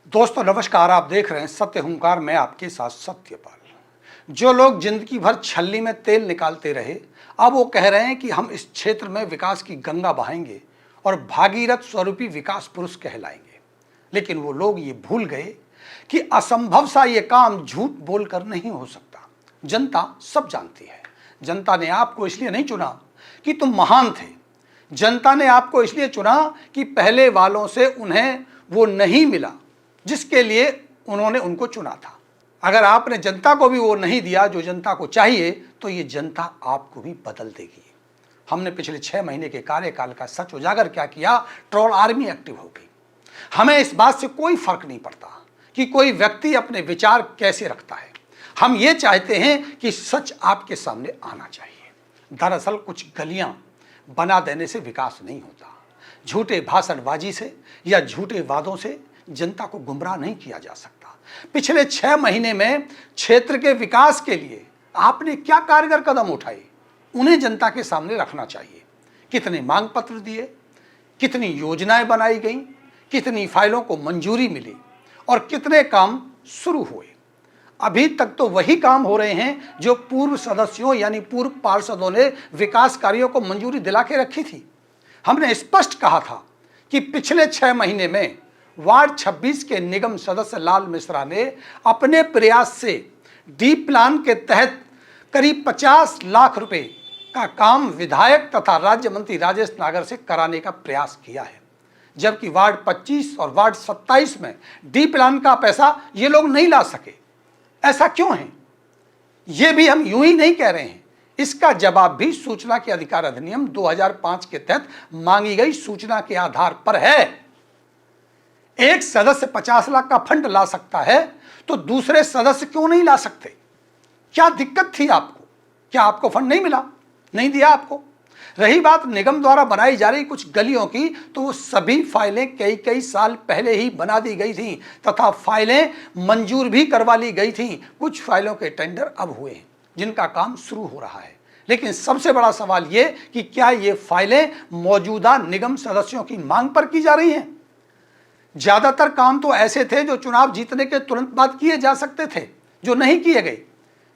दोस्तों नमस्कार, आप देख रहे हैं सत्य हुंकार। मैं आपके साथ सत्यपाल। जो लोग जिंदगी भर छल्ली में तेल निकालते रहे, अब वो कह रहे हैं कि हम इस क्षेत्र में विकास की गंगा बहाएंगे और भागीरथ स्वरूपी विकास पुरुष कहलाएंगे। लेकिन वो लोग ये भूल गए कि असंभव सा ये काम झूठ बोलकर नहीं हो सकता। जनता सब जानती है। जनता ने आपको इसलिए नहीं चुना कि तुम महान थे। जनता ने आपको इसलिए चुना कि पहले वालों से उन्हें वो नहीं मिला जिसके लिए उन्होंने उनको चुना था। अगर आपने जनता को भी वो नहीं दिया जो जनता को चाहिए, तो ये जनता आपको भी बदल देगी। हमने पिछले 6 महीने के कार्यकाल का सच उजागर क्या किया? ट्रोल आर्मी एक्टिव हो गई। हमें इस बात से कोई फर्क नहीं पड़ता कि कोई व्यक्ति अपने विचार कैसे रखता है। हम ये चाहते हैं कि सच आपके सामने आना चाहिए। दरअसल कुछ गलियां बना देने से विकास नहीं होता। झूठे भाषणबाजी से या झूठे वादों से जनता को गुमराह नहीं किया जा सकता। पिछले 6 महीने में क्षेत्र के विकास के लिए आपने क्या कारगर कदम उठाए, उन्हें जनता के सामने रखना चाहिए। कितने मांग पत्र दिए, कितनी योजनाएं बनाई गईं, कितनी फाइलों को मंजूरी मिली और कितने काम शुरू हुए। अभी तक तो वही काम हो रहे हैं जो पूर्व सदस्यों यानी पूर्व पार्षदों ने विकास कार्यों को मंजूरी दिला के रखी थी। हमने स्पष्ट कहा था कि पिछले 6 महीने में वार्ड 26 के निगम सदस्य लाल मिश्रा ने अपने प्रयास से डी प्लान के तहत करीब 50 लाख रुपए का काम विधायक तथा राज्य मंत्री राजेश नागर से कराने का प्रयास किया है। जबकि वार्ड 25 और वार्ड 27 में डी प्लान का पैसा ये लोग नहीं ला सके। ऐसा क्यों है? ये भी हम यूं ही नहीं कह रहे हैं। इसका जवाब भी सूचना के अधिकार अधिनियम 2005 के तहत मांगी गई सूचना के आधार पर है। एक सदस्य 50 लाख का फंड ला सकता है तो दूसरे सदस्य क्यों नहीं ला सकते? क्या दिक्कत थी आपको? क्या आपको फंड नहीं मिला? नहीं दिया आपको? रही बात निगम द्वारा बनाई जा रही कुछ गलियों की, तो वो सभी फाइलें कई साल पहले ही बना दी गई थी तथा फाइलें मंजूर भी करवा ली गई थी। कुछ फाइलों के टेंडर अब हुए हैं जिनका काम शुरू हो रहा है। लेकिन सबसे बड़ा सवाल ये कि क्या ये फाइलें मौजूदा निगम सदस्यों की मांग पर की जा रही हैं? ज्यादातर काम तो ऐसे थे जो चुनाव जीतने के तुरंत बाद किए जा सकते थे, जो नहीं किए गए।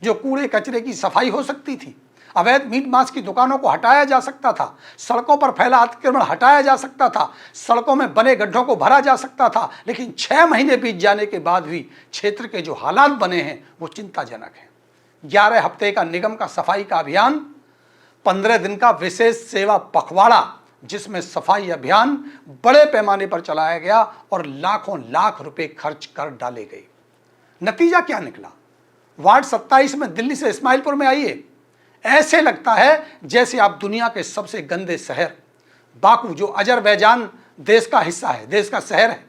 जो कूड़े कचरे की सफाई हो सकती थी, अवैध मीट मांस की दुकानों को हटाया जा सकता था, सड़कों पर फैला अतिक्रमण हटाया जा सकता था, सड़कों में बने गड्ढों को भरा जा सकता था। लेकिन 6 महीने बीत जाने के बाद भी क्षेत्र के जो हालात बने हैं वो चिंताजनक हैं। 11 हफ्ते का निगम का सफाई का अभियान, 15 दिन का विशेष सेवा पखवाड़ा जिसमें सफाई अभियान बड़े पैमाने पर चलाया गया और लाखों लाख रुपए खर्च कर डाले गए। नतीजा क्या निकला? वार्ड 27 में दिल्ली से इस्माइलपुर में आइए, ऐसे लगता है जैसे आप दुनिया के सबसे गंदे शहर बाकू, जो अजरबैजान देश का हिस्सा है, देश का शहर है,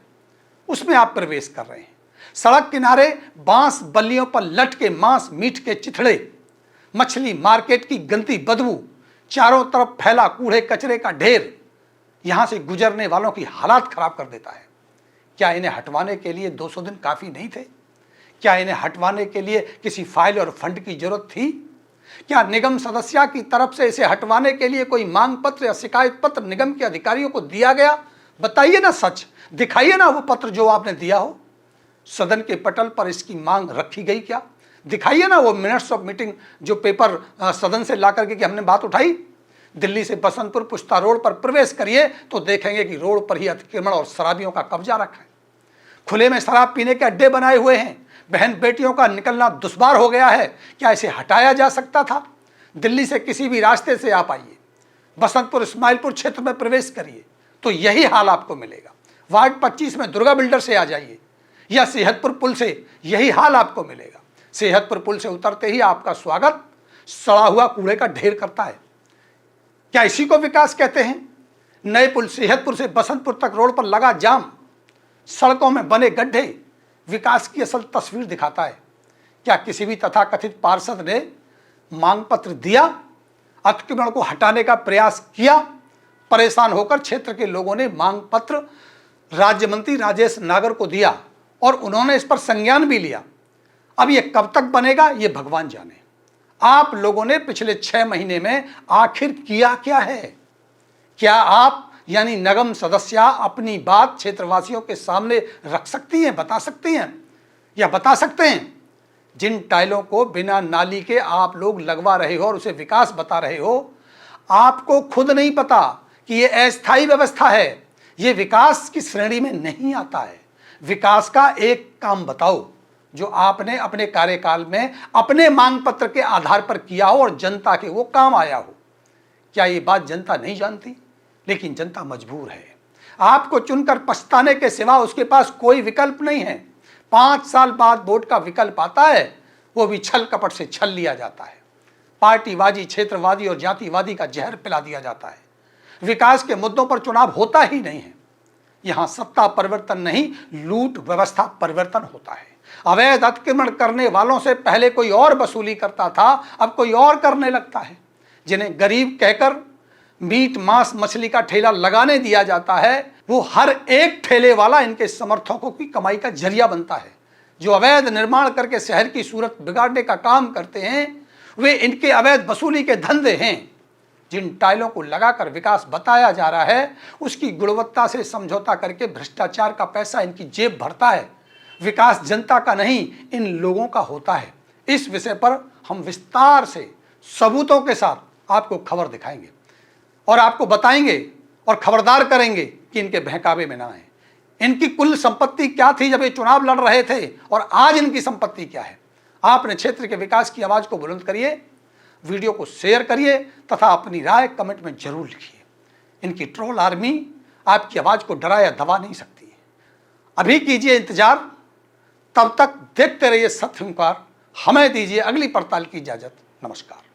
उसमें आप प्रवेश कर रहे हैं। सड़क किनारे बांस बल्लियों पर लटके मांस मीट के चिथड़े, मछली मार्केट की गंदी बदबू, चारों तरफ फैला कूड़े कचरे का ढेर यहां से गुजरने वालों की हालात खराब कर देता है। क्या इन्हें हटवाने के लिए 200 दिन काफी नहीं थे? क्या इन्हें हटवाने के लिए किसी फाइल और फंड की जरूरत थी? क्या निगम सदस्य की तरफ से इसे हटवाने के लिए कोई मांग पत्र या शिकायत पत्र निगम के अधिकारियों को दिया गया? बताइए ना, सच दिखाइए ना वो पत्र जो आपने दिया हो। सदन के पटल पर इसकी मांग रखी गई क्या? दिखाइए ना वो मिनट्स ऑफ मीटिंग जो पेपर सदन से ला करके कि हमने बात उठाई। दिल्ली से बसंतपुर पुश्ता रोड पर प्रवेश करिए तो देखेंगे कि रोड पर ही अतिक्रमण और शराबियों का कब्जा रखा है। खुले में शराब पीने के अड्डे बनाए हुए हैं। बहन बेटियों का निकलना दुश्वार हो गया है। क्या इसे हटाया जा सकता था? दिल्ली से किसी भी रास्ते से आप आइए, बसंतपुर इस्माइलपुर क्षेत्र में प्रवेश करिए तो यही हाल आपको मिलेगा। वार्ड 25 में दुर्गा बिल्डर से आ जाइए या सेहतपुर पुल से, यही हाल आपको मिलेगा। सेहतपुर पुल से उतरते ही आपका स्वागत सड़ा हुआ कूड़े का ढेर करता है। क्या इसी को विकास कहते हैं? नए पुल सेहतपुर से बसंतपुर तक रोड पर लगा जाम, सड़कों में बने गड्ढे विकास की असल तस्वीर दिखाता है। क्या किसी भी तथाकथित पार्षद ने मांग पत्र दिया? अतिक्रमण को हटाने का प्रयास किया? परेशान होकर क्षेत्र के लोगों ने मांग पत्र राज्य मंत्री राजेश नागर को दिया और उन्होंने इस पर संज्ञान भी लिया। अब ये कब तक बनेगा ये भगवान जाने। आप लोगों ने पिछले 6 महीने में आखिर किया क्या है? क्या आप यानी नगम सदस्या अपनी बात क्षेत्रवासियों के सामने रख सकती हैं, बता सकती हैं या बता सकते हैं? जिन टाइलों को बिना नाली के आप लोग लगवा रहे हो और उसे विकास बता रहे हो, आपको खुद नहीं पता कि ये अस्थायी व्यवस्था है, ये विकास की श्रेणी में नहीं आता है। विकास का एक काम बताओ जो आपने अपने कार्यकाल में अपने मांग पत्र के आधार पर किया हो और जनता के वो काम आया हो। क्या ये बात जनता नहीं जानती? लेकिन जनता मजबूर है। आपको चुनकर पछताने के सिवा उसके पास कोई विकल्प नहीं है। 5 साल बाद वोट का विकल्प आता है, वो भी छल कपट से छल लिया जाता है। पार्टीवादी, क्षेत्रवादी और जातिवादी का जहर पिला दिया जाता है। विकास के मुद्दों पर चुनाव होता ही नहीं है। यहां सत्ता परिवर्तन नहीं, लूट व्यवस्था परिवर्तन होता है। अवैध अतिक्रमण करने वालों से पहले कोई और वसूली करता था, अब कोई और करने लगता है। जिन्हें गरीब कहकर मीट मांस मछली का ठेला लगाने दिया जाता है, वो हर एक ठेले वाला इनके समर्थकों की कमाई का जरिया बनता है। जो अवैध निर्माण करके शहर की सूरत बिगाड़ने का काम करते हैं, वे इनके अवैध वसूली के धंधे हैं। जिन टाइलों को लगाकर विकास बताया जा रहा है, उसकी गुणवत्ता से समझौता करके भ्रष्टाचार का पैसा इनकी जेब भरता है। विकास जनता का नहीं, इन लोगों का होता है। इस विषय पर हम विस्तार से सबूतों के साथ आपको खबर दिखाएंगे और आपको बताएंगे और खबरदार करेंगे कि इनके बहकावे में ना आए। इनकी कुल संपत्ति क्या थी जब ये चुनाव लड़ रहे थे और आज इनकी संपत्ति क्या है। आपने क्षेत्र के विकास की आवाज को बुलंद करिए, वीडियो को शेयर करिए तथा अपनी राय कमेंट में जरूर लिखिए। इनकी ट्रोल आर्मी आपकी आवाज को डरा या दबा नहीं सकती। अभी कीजिए इंतजार, तब तक देखते रहिए सत्य हुंकार। हमें दीजिए अगली पड़ताल की इजाजत। नमस्कार।